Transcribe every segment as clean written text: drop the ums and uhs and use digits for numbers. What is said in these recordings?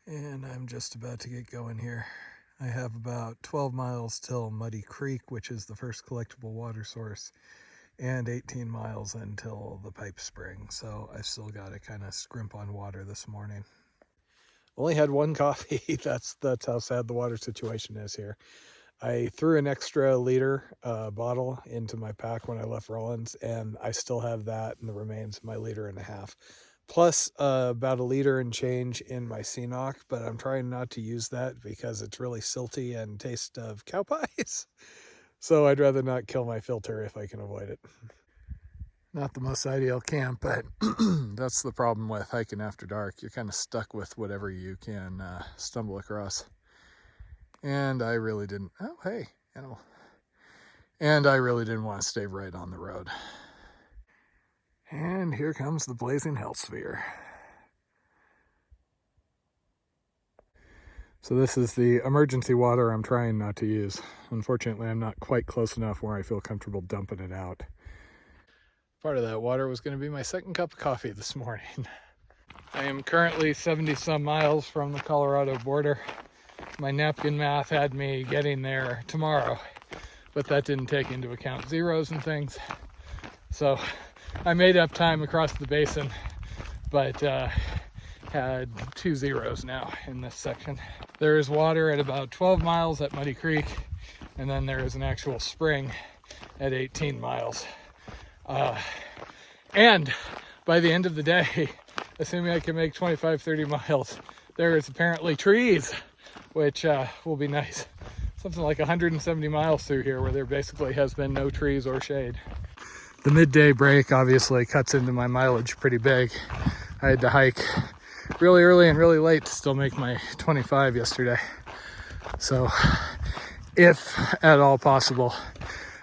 And I'm just about to get going here. I have about 12 miles till Muddy Creek, which is the first collectible water source, and 18 miles until the pipe spring. So I still got to kind of scrimp on water this morning. Only had one coffee. That's how sad the water situation is here. I threw an extra liter bottle into my pack when I left Rollins, and I still have that and the remains of my 1.5 liters. Plus about 1 liter and change in my CNOC, but I'm trying not to use that because it's really silty and tastes of cow pies. So I'd rather not kill my filter if I can avoid it. Not the most ideal camp, but that's the problem with hiking after dark. You're kind of stuck with whatever you can stumble across. And I really didn't, oh hey, animal. And I really didn't want to stay right on the road. And here comes the blazing health sphere. So this is the emergency water I'm trying not to use. Unfortunately, I'm not quite close enough where I feel comfortable dumping it out. Part of that water was going to be my second cup of coffee this morning. I am currently 70 some miles from the Colorado border. My napkin math had me getting there tomorrow, but that didn't take into account zeros and things. So I made up time across the basin, but had 2 zeros now in this section. There is water at about 12 miles at Muddy Creek, and then there is an actual spring at 18 miles. And by the end of the day, assuming I can make 25-30 miles, there is apparently trees, which will be nice. Something like 170 miles through here where there basically has been no trees or shade. The midday break obviously cuts into my mileage pretty big. I had to hike really early and really late to still make my 25 yesterday. So if at all possible,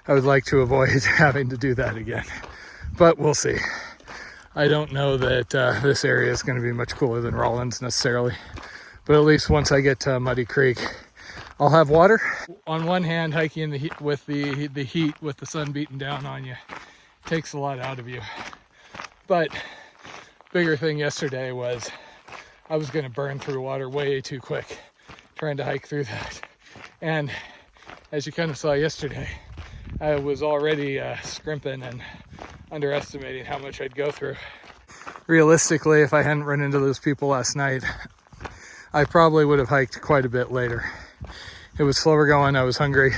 I would like to avoid having to do that again, but we'll see. I don't know that this area is going to be much cooler than Rollins necessarily, but at least once I get to Muddy Creek, I'll have water. On one hand, hiking in the heat with the sun beating down on you takes a lot out of you. But bigger thing yesterday was I was going to burn through water way too quick trying to hike through that. And as you kind of saw yesterday, I was already scrimping and underestimating how much I'd go through. Realistically, if I hadn't run into those people last night, I probably would have hiked quite a bit later. It was slower going, I was hungry,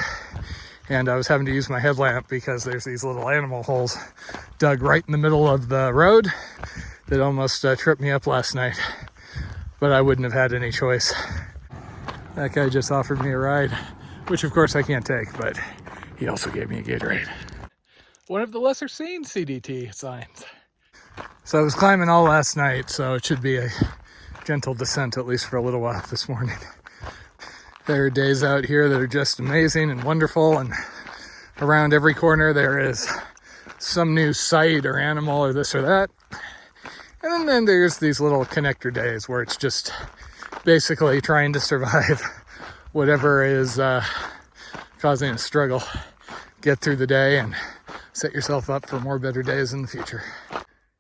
and I was having to use my headlamp because there's these little animal holes dug right in the middle of the road that almost tripped me up last night, but I wouldn't have had any choice. That guy just offered me a ride, which of course I can't take, but he also gave me a Gatorade. One of the lesser seen CDT signs. So I was climbing all last night, so it should be a gentle descent at least for a little while this morning. There are days out here that are just amazing and wonderful, and around every corner there is some new sight or animal or this or that. And then there's these little connector days where it's just basically trying to survive whatever is causing a struggle. Get through the day and set yourself up for more better days in the future.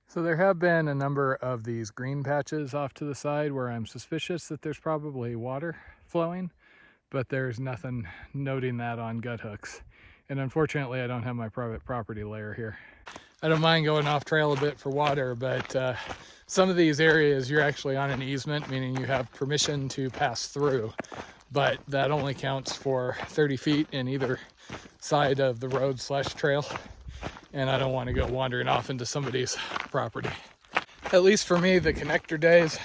So there have been a number of these green patches off to the side where I'm suspicious that there's probably water flowing, but there's nothing noting that on gut hooks. And unfortunately, I don't have my private property layer here. I don't mind going off trail a bit for water, but some of these areas you're actually on an easement, meaning you have permission to pass through, but that only counts for 30 feet in either side of the road/trail, and I don't want to go wandering off into somebody's property. At least for me, the connector days,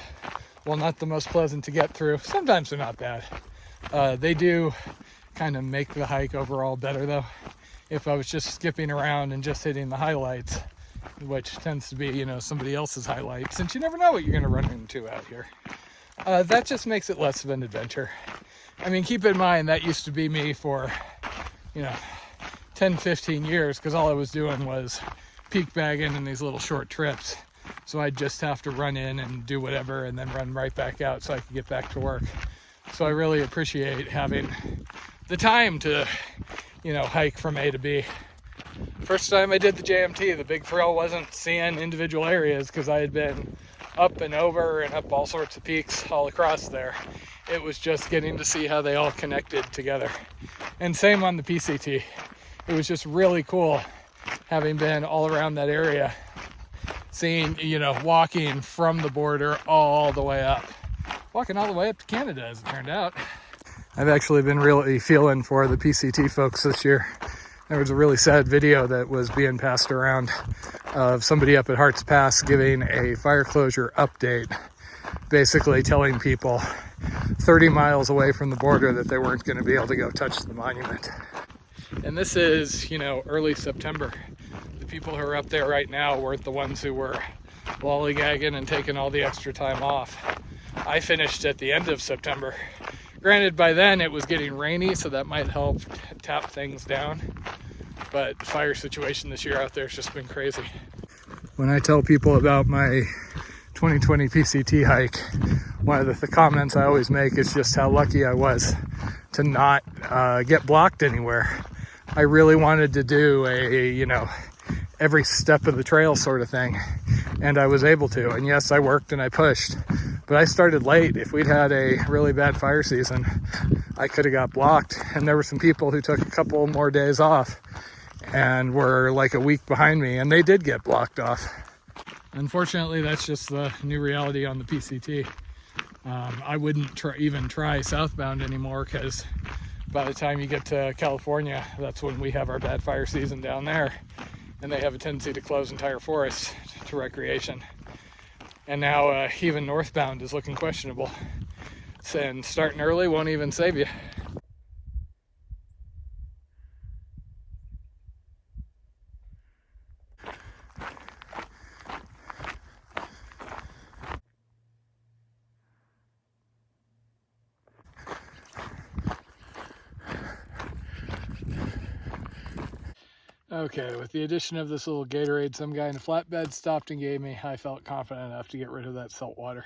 while not the most pleasant to get through, sometimes they're not bad. They do kind of make the hike overall better though. If I was just skipping around and just hitting the highlights, which tends to be, somebody else's highlight, since you never know what you're going to run into out here, that just makes it less of an adventure. I mean, keep in mind that used to be me for 10, 15 years, because all I was doing was peak bagging in these little short trips. So I'd just have to run in and do whatever and then run right back out so I could get back to work. So I really appreciate having the time to, hike from A to B. First time I did the JMT, the big thrill wasn't seeing individual areas because I had been up and over and up all sorts of peaks all across there. It was just getting to see how they all connected together. And same on the PCT. It was just really cool having been all around that area, seeing, you know, walking from the border all the way up. Walking all the way up to Canada, as it turned out. I've actually been really feeling for the PCT folks this year. There was a really sad video that was being passed around of somebody up at Hart's Pass giving a fire closure update, basically telling people 30 miles away from the border that they weren't going to be able to go touch the monument. And this is, you know, early September. The people who are up there right now weren't the ones who were lollygagging and taking all the extra time off. I finished at the end of September. Granted, by then it was getting rainy, so that might help tap things down. But the fire situation this year out there has just been crazy. When I tell people about my 2020 PCT hike, one of the comments I always make is just how lucky I was to not get blocked anywhere. I really wanted to do a, you know, every step of the trail sort of thing, and I was able to. And yes, I worked and I pushed, but I started late. If we'd had a really bad fire season, I could have got blocked. And there were some people who took a couple more days off and were like a week behind me, and they did get blocked off. Unfortunately, that's just the new reality on the PCT. I wouldn't even try southbound anymore, because by the time you get to California, that's when we have our bad fire season down there, and they have a tendency to close entire forests to recreation. And now even northbound is looking questionable, and starting early won't even save you. Okay, with the addition of this little Gatorade some guy in a flatbed stopped and gave me, I felt confident enough to get rid of that salt water.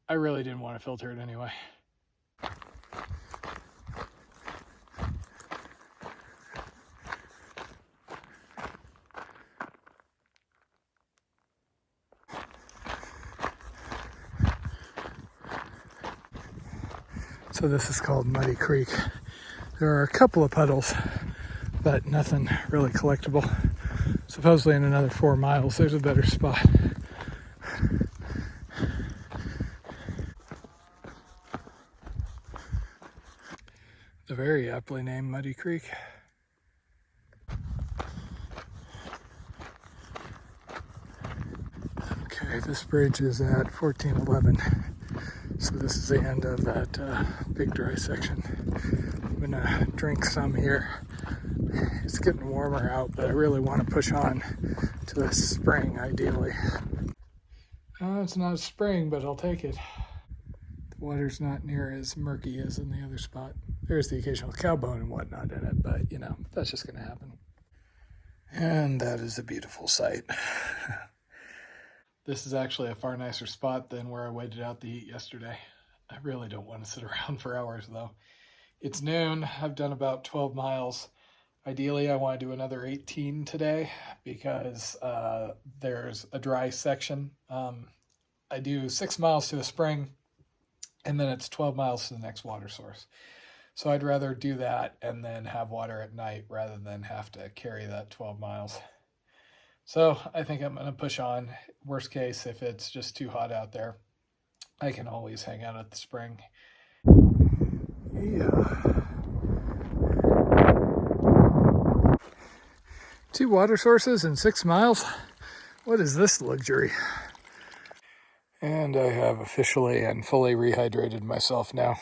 I really didn't want to filter it anyway. So this is called Muddy Creek. There are a couple of puddles, but nothing really collectible. Supposedly in another 4 miles, there's a better spot. The very aptly named Muddy Creek. Okay, this bridge is at 1411. So this is the end of that big dry section. I'm gonna drink some here. It's getting warmer out, but I really want to push on to the spring, ideally. It's not a spring, but I'll take it. The water's not near as murky as in the other spot. There's the occasional cow bone and whatnot in it, but you know, that's just gonna happen. And that is a beautiful sight. This is actually a far nicer spot than where I waited out to eat yesterday. I really don't want to sit around for hours though. It's noon, I've done about 12 miles. Ideally, I want to do another 18 today because there's a dry section. I do 6 miles to the spring, and then it's 12 miles to the next water source. So I'd rather do that and then have water at night rather than have to carry that 12 miles. So I think I'm going to push on. Worst case, if it's just too hot out there, I can always hang out at the spring. Yeah. 2 water sources in 6 miles? What is this luxury? And I have officially and fully rehydrated myself now.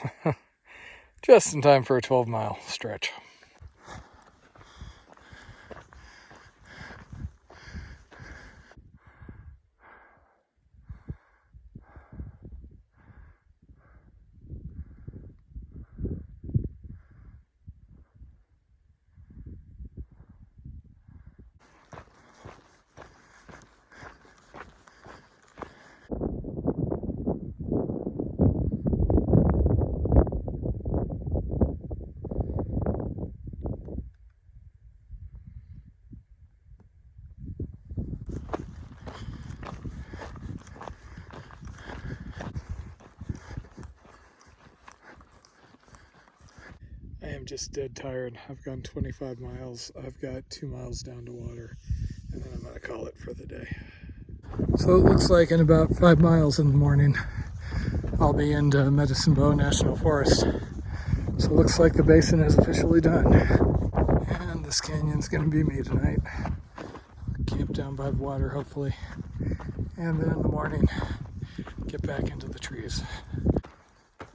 Just in time for a 12-mile stretch. just dead tired. I've gone 25 miles. I've got 2 miles down to water, and then I'm gonna call it for the day. So it looks like in about 5 miles in the morning, I'll be into Medicine Bow National Forest. So it looks like the basin is officially done. And this canyon's gonna be me tonight. Camp down by the water, hopefully. And then in the morning, get back into the trees.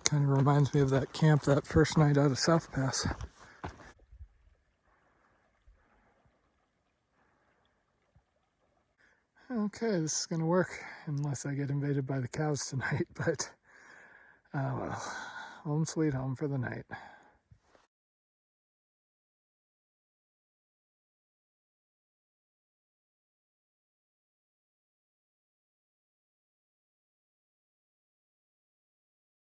Kind of reminds me of that camp that first night out of South Pass. Okay, this is gonna work, unless I get invaded by the cows tonight, but well, home sweet home for the night.